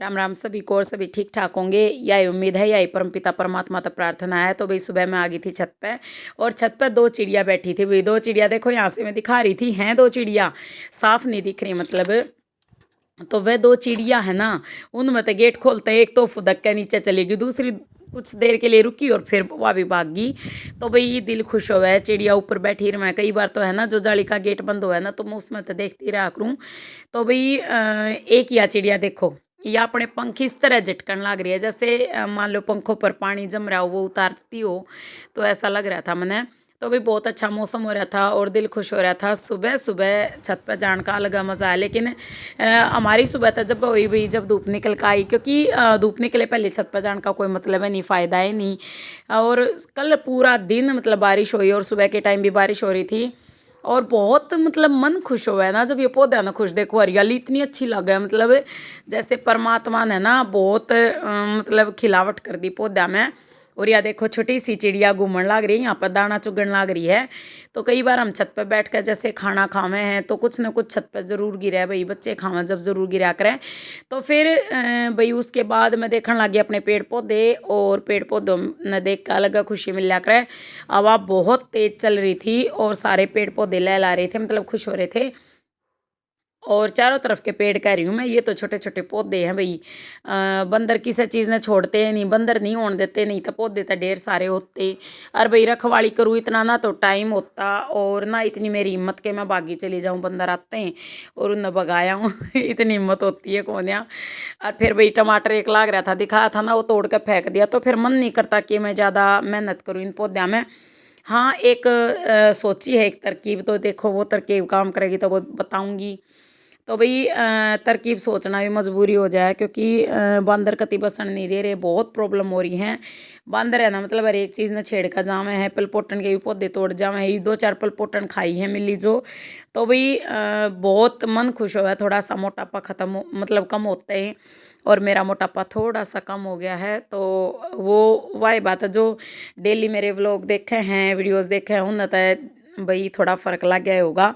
राम राम सभी को। और सभी ठीक ठाक होंगे, यही उम्मीद है, यही परमपिता परमात्मा तक प्रार्थना है। तो भाई सुबह मैं आ गई थी छत पे, और छत पे दो चिड़िया बैठी थी। वही दो चिड़िया देखो, यहाँ से मैं दिखा रही थी, हैं दो चिड़िया, साफ नहीं दिख रही मतलब। तो वह दो चिड़िया है ना, उनमें तो गेट खोलते एक तो फुदक के नीचे चली गई, दूसरी कुछ देर के लिए रुकी और फिर वह भी भाग गई। तो भाई दिल खुश हो है, चिड़िया ऊपर बैठी रही। मैं कई बार तो है ना, जो जाली का गेट बंद हुआ है ना, तो मैं उसमें तो देखती रहा करूँ। तो भाई एक या चिड़िया देखो, या अपने पंख इस तरह झटकन लग रही है, जैसे मान लो पंखों पर पानी जम रहा हो, वो उतारती हो, तो ऐसा लग रहा था मैंने। तो भी बहुत अच्छा मौसम हो रहा था और दिल खुश हो रहा था। सुबह सुबह छत पर जाने का अलग मज़ा है, लेकिन हमारी सुबह तो जब हुई भाई, जब धूप निकल कर आई, क्योंकि धूप निकले पहले छत पर जाने का कोई मतलब है नहीं, फ़ायदा है नहीं। और कल पूरा दिन मतलब बारिश हुई, और सुबह के टाइम भी बारिश हो रही थी। और बहुत मतलब मन खुश हुआ है ना, जब ये पौधा ना खुश देखो, हरियाली इतनी अच्छी लगे मतलब, जैसे परमात्मा ने ना बहुत मतलब खिलावट कर दी पौधा में। और यह देखो छोटी सी चिड़िया घूमने लग रही है, यहाँ पर दाना चुगन लग रही है। तो कई बार हम छत पर बैठ कर जैसे खाना खावे हैं, तो कुछ ना कुछ छत पर ज़रूर गिरा है भाई, बच्चे खावा जब ज़रूर गिरा करें। तो फिर भाई उसके बाद मैं देखने लगी अपने पेड़ पौधे, और पेड़ पौधों ने देख कर अलग खुशी मिल करे। हवा बहुत तेज चल रही थी और सारे पेड़ पौधे लहला रहे थे, मतलब खुश हो रहे थे। और चारों तरफ के पेड़ कह रही हूँ मैं, ये तो छोटे छोटे पौधे हैं भाई। बंदर किसी चीज़ ने छोड़ते हैं नहीं, बंदर नहीं होने देते, नहीं तो पौधे तो ढेर सारे होते। और भाई रखवाली करूँ इतना ना तो टाइम होता, और ना इतनी मेरी हिम्मत के मैं बागी चली जाऊँ, बंदर आते हैं और उन्हें भगाया हूँ इतनी हिम्मत होती है कौन यहाँ। और फिर भाई टमाटर एक लाग रहा था, दिखाया था ना, वो तोड़ कर फेंक दिया। तो फिर मन नहीं करता कि मैं ज़्यादा मेहनत करूँ इन पौधों में। हाँ, एक सोची है एक तरकीब, तो देखो वो तरकीब काम करेगी तो वो बताऊंगी। तो भाई तरकीब सोचना भी मजबूरी हो जाए, क्योंकि बंदर कति बसन नहीं दे रहे, बहुत प्रॉब्लम हो रही हैं। बंदर है ना, मतलब हर एक चीज़ ने छेड़ का जावे है, पलपोटन के भी पौधे तोड़ जावे है, ये दो चार पलपोटन खाई है मिली जो। तो भाई बहुत मन खुश हुआ है, थोड़ा सा मोटापा खत्म मतलब कम होते हैं, और मेरा मोटापा थोड़ा सा कम हो गया है। तो वो वही बात है, जो डेली मेरे व्लॉग देखे हैं, वीडियोस देखे हैं, उन भाई थोड़ा फ़र्क लग गया होगा।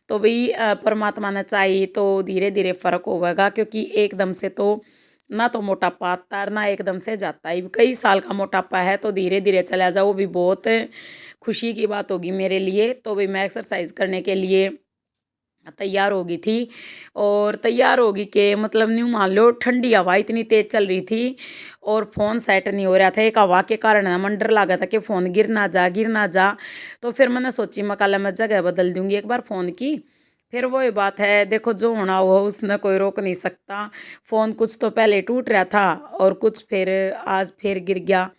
तो भाई परमात्मा ने चाहिए तो धीरे धीरे फ़र्क होगा, क्योंकि एकदम से तो ना तो मोटापा आता है, ना एकदम से जाता है। कई साल का मोटापा है, तो धीरे धीरे चला जाओ, वो भी बहुत खुशी की बात होगी मेरे लिए। तो भाई मैं एक्सरसाइज करने के लिए तैयार हो गई थी, और तैयार होगी कि मतलब न्यू मान लो ठंडी हवा इतनी तेज चल रही थी, और फ़ोन सेट नहीं हो रहा था। एक हवा के कारण ना मन डर लगा था कि फ़ोन गिर ना जा, गिर ना जा। तो फिर मैंने सोची मैं कल मैं जगह बदल दूंगी एक बार फ़ोन की। फिर वही बात है, देखो जो होना हुआ उसने कोई रोक नहीं सकता। फ़ोन कुछ तो पहले टूट रहा था, और कुछ फिर आज फिर गिर गया,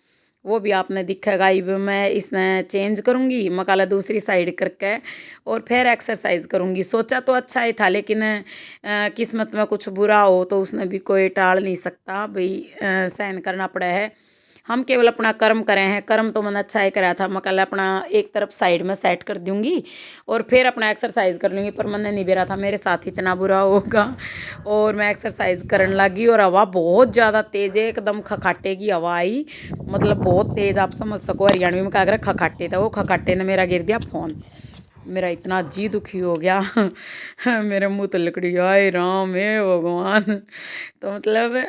वो भी आपने दिखेगा ही। भी मैं इसने चेंज करूँगी मकाला दूसरी साइड करके, और फिर एक्सरसाइज करूँगी। सोचा तो अच्छा ही था, लेकिन किस्मत में कुछ बुरा हो तो उसने भी कोई टाल नहीं सकता भाई, सहन करना पड़ा है। हम केवल अपना कर्म करें हैं, कर्म तो मैंने अच्छा ही करा था। मैं कल अपना एक तरफ साइड में सेट कर दूंगी, और फिर अपना एक्सरसाइज कर लूँगी। पर मैंने नहीं बेरा था मेरे साथ इतना बुरा होगा, और मैं एक्सरसाइज करने लगी, और हवा बहुत ज़्यादा तेज़ है, एकदम खखाटे की हवा आई, मतलब बहुत तेज़, आप समझ सको। हरियाणवी में क्या कर खखाटे था, वो खखाटे ने मेरा गिर दिया फ़ोन। मेरा इतना जी दुखी हो गया मेरे मुंह तो लकड़ी आए, राम हे भगवान। तो मतलब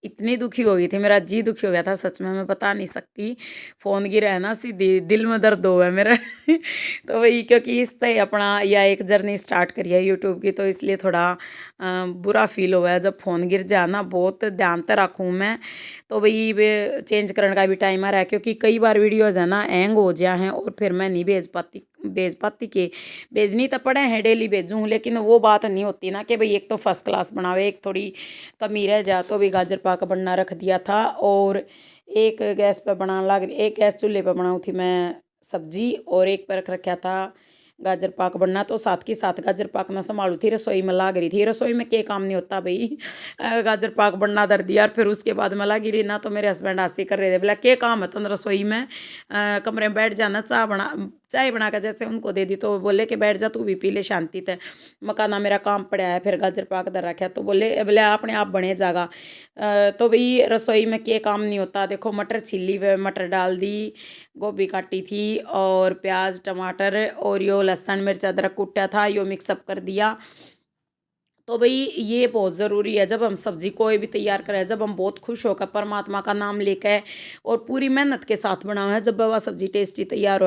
इतनी दुखी हो गई थी, मेरा जी दुखी हो गया था सच में, मैं बता नहीं सकती। फ़ोन गिरा है ना, सीधी दिल में दर्द हुआ है मेरा तो वही, क्योंकि इस तरह अपना या एक जर्नी स्टार्ट करी है यूट्यूब की, तो इसलिए थोड़ा बुरा फील हुआ है जब फ़ोन गिर जाए ना। बहुत ध्यान तो रखूँ मैं। तो वही वे चेंज करने का भी टाइम आ रहा है, क्योंकि कई बार वीडियोज़ है ना हैंग हो जाए हैं, और फिर मैं नहीं भेज पाती के भेजनी तो पड़े हैं, डेली भेजूँ, लेकिन वो बात नहीं होती ना कि भाई एक तो फर्स्ट क्लास बनावे, एक थोड़ी कमी रह जा। तो भी गाजर पाक बनना रख दिया था, और एक गैस पर बनाने लग, एक गैस चूल्हे पर बनाऊँ थी मैं सब्जी, और एक पर रख रखा था गाजर पाक बनना। तो साथ के साथ गाजर पाक ना संभालू थी, रसोई में लाग रही थी। रसोई में क्या काम नहीं होता भाई गाजर पाक बनना दर दिया, और फिर उसके बाद मैं लगी रही ना। तो मेरे हस्बैंड हंसी कर रहे थे, बोला क्या काम है तुम रसोई में, कमरे में बैठ जाना, चाय बना कर जैसे उनको दे दी, तो वो बोले कि बैठ जा तू भी पी ले शांति ते। मकाना मेरा काम पड़ा है, फिर गाजर पाक दर रखा, तो बोले बोले अपने आप बने जागा। तो भाई रसोई में क्या काम नहीं होता। देखो मटर छीली हुए, मटर डाल दी, गोभी काटी थी, और प्याज टमाटर, और यो लहसुन मिर्च अदरक कूटा था, यो मिक्सअप कर दिया। तो भाई ये बहुत ज़रूरी है जब हम सब्ज़ी कोई भी तैयार करें, जब हम बहुत खुश होकर परमात्मा का नाम लेकर और पूरी मेहनत के साथ बनाओ है, जब वह सब्ज़ी टेस्टी तैयार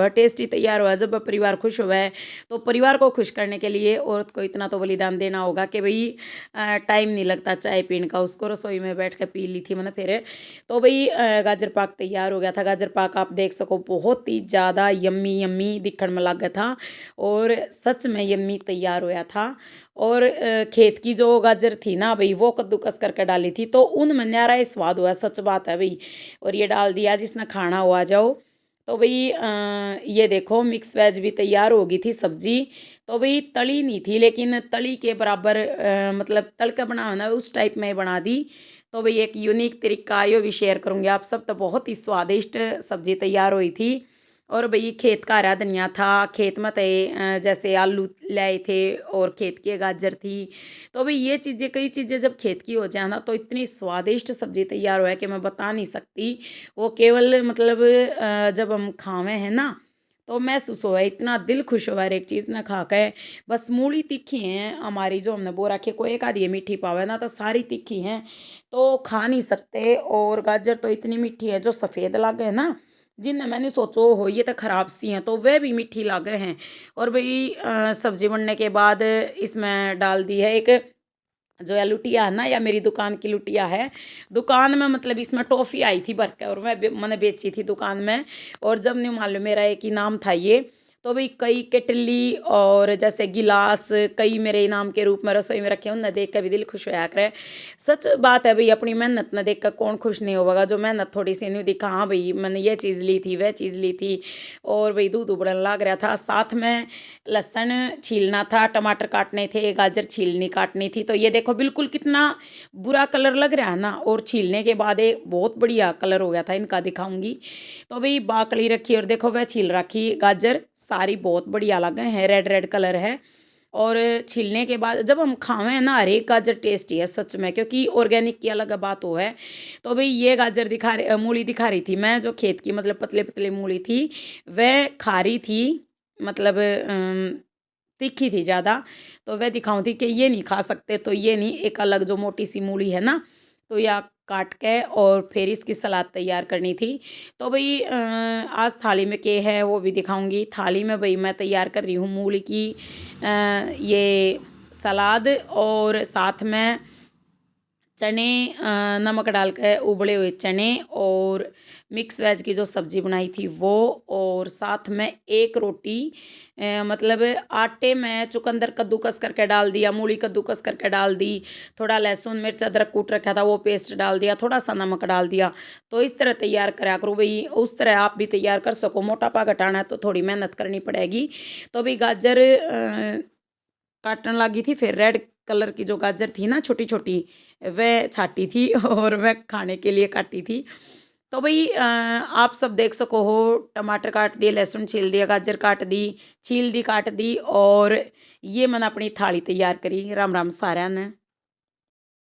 हुआ है, जब वह परिवार खुश हुआ है, तो परिवार को खुश करने के लिए औरत को इतना तो बलिदान देना होगा कि भाई टाइम नहीं लगता चाय पीने का, उसको रसोई में बैठ कर पी ली थी मैंने फिर। तो भाई गाजर पाक तैयार हो गया था। गाजर पाक आप देख सको बहुत ही ज़्यादा यम्मी यम्मी दिखने में लगा था और सच में यम्मी तैयार होया था। और खेत की जो गाजर थी ना भाई वो कद्दूकस करके डाली थी तो उनमें न्यारा ही स्वाद हुआ, सच बात है भाई। और ये डाल दिया जिसने खाना हो आ जाओ। तो भाई ये देखो मिक्स वेज भी तैयार हो गई थी सब्जी। तो भाई तली नहीं थी लेकिन तली के बराबर मतलब तल के बनाना उस टाइप में बना दी। तो भाई एक यूनिक तरीका यो भी शेयर करूँगी आप सब। तो बहुत ही स्वादिष्ट सब्जी तैयार हुई थी। और भाई खेत का हरा धनिया था, खेत में थे जैसे आलू लाए थे और खेत की गाजर थी। तो भाई ये चीज़ें कई चीज़ें जब खेत की हो जाए ना तो इतनी स्वादिष्ट सब्जी तैयार हुआ है कि मैं बता नहीं सकती। वो केवल मतलब जब हम खावे हैं ना तो महसूस हुआ है, इतना दिल खुश हुआ है एक चीज़ ना खा के। बस मूली तीखी हैं हमारी जो हमने बो रखी, कोई एक आधी मीठी पावे ना तो सारी तीखी हैं तो खा नहीं सकते। और गाजर तो इतनी मीठी है जो सफ़ेद लागे है ना, जिनने मैंने सोचो हो ये तो ख़राब सी हैं तो वह भी मीठी लागे हैं। और भाई सब्ज़ी बनने के बाद इसमें डाल दी है एक जो है लुटिया है ना, या मेरी दुकान की लुटिया है। दुकान में मतलब इसमें टॉफ़ी आई थी भर के और मैंने बेची थी दुकान में। और जब नहीं मालूम मेरा एक ही नाम था ये। तो भाई कई केटली और जैसे गिलास कई मेरे इनाम के रूप में रसोई में रखे हैं, उन्हें देख कर भी दिल खुश होया करे। सच बात है भाई, अपनी मेहनत न देख कर कौन खुश नहीं होगा। जो मेहनत थोड़ी सी नहीं दिखा, हाँ भाई मैंने ये चीज़ ली थी वह चीज़ ली थी। और भाई दूध उबलने लग रहा था, साथ में लहसुन छीलना था, टमाटर काटने थे, गाजर छीलनी काटनी थी। तो ये देखो बिल्कुल कितना बुरा कलर लग रहा है ना, और छीलने के बाद एक बहुत बढ़िया कलर हो गया था, इनका दिखाऊंगी। तो भाई बाकड़ी रखी और देखो वह छील रखी गाजर, सारी बहुत बढ़िया लगे हैं, रेड रेड कलर है। और छीलने के बाद जब हम खावें ना हर एक गाजर टेस्टी है सच में, क्योंकि ऑर्गेनिक की अलग बात हो है। तो भाई ये गाजर मूली दिखा रही थी मैं, जो खेत की मतलब पतले पतले मूली थी वह खारी थी, मतलब तीखी थी ज़्यादा। तो वह दिखाऊँ थी कि ये नहीं खा सकते, तो ये नहीं, एक अलग जो मोटी सी मूली है ना तो या काट के और फिर इसकी सलाद तैयार करनी थी। तो भाई आज थाली में क्या है वो भी दिखाऊंगी। थाली में भाई मैं तैयार कर रही हूँ मूली की ये सलाद, और साथ में चने नमक डाल के उबले हुए चने, और मिक्स वेज की जो सब्ज़ी बनाई थी वो, और साथ में एक रोटी मतलब आटे में चुकंदर कद्दूकस करके डाल दिया, मूली कद्दूकस करके डाल दी, थोड़ा लहसुन मिर्च अदरक कूट रखा था वो पेस्ट डाल दिया, थोड़ा सा नमक डाल दिया। तो इस तरह तैयार करा करो भाई, उस तरह आप भी तैयार कर सको। मोटापा घटाना है तो थोड़ी मेहनत करनी पड़ेगी। तो भाई गाजर काटने लगी थी, फिर रेड कलर की जो गाजर थी ना छोटी छोटी वह छाटी थी और वह खाने के लिए काटी थी। तो भाई आप सब देख सको हो, टमाटर काट दिए, लहसुन छील दिया, गाजर काट दी, छील दी काट दी, और ये मैंने अपनी थाली तैयार करी। राम राम साਰਿਆਂ ने।